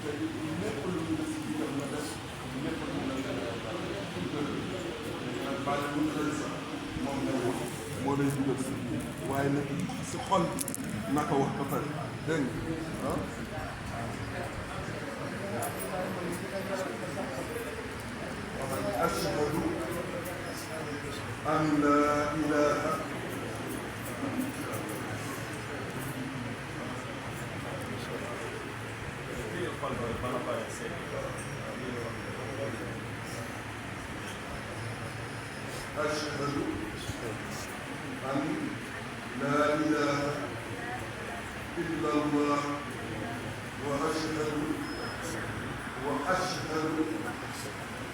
te lépp lu ñu def si biiram la def lépp lu ñu def nag bàyyi bu ñu lay sax moom lay wax moo lay dugal si biir waaye nag si xol bi naka wax ba pare dégg nga ah. أشهد أن لا إله أشهد أن لا إله إلا الله وأشهد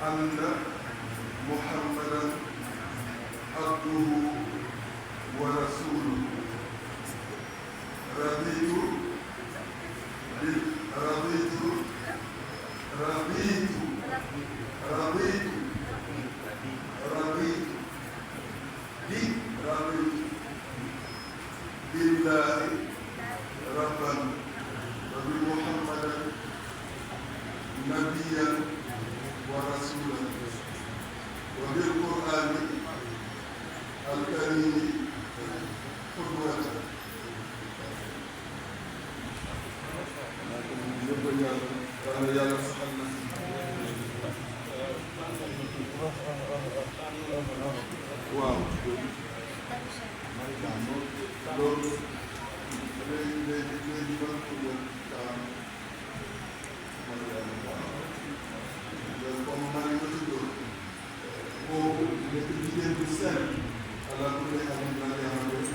أن محمدا عبده ورسوله رضيت بالله ربا وبمحمدا نبيا ورسولا وبالقرآن الكريم قدوة. waaw loolu léegi man ko jël comme maa ngi ko tuddoon boobu nekk jigéen bu sell ala kulli xaal maa ngi am def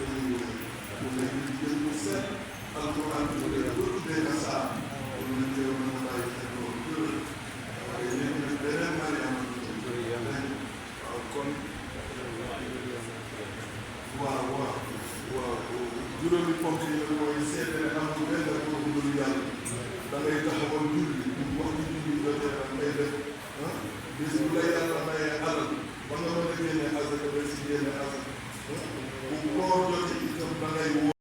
mu nekk jigéen bu sell alquran bu dee bu tuddee ka saa pour ñu teew na ma bàyyi xel loolu waaye léegi nag beneen maa ngi am waaw kon waaw juróomi ponk yi mooy seet ne amul benn boobu lu yàlla da ngay taxawal julli wax ci julli ba tey da ngay def bis bu la yàlla mayee alal ba nga mën a génne asaka ba si génne asaka bu koor jotee itam da ngay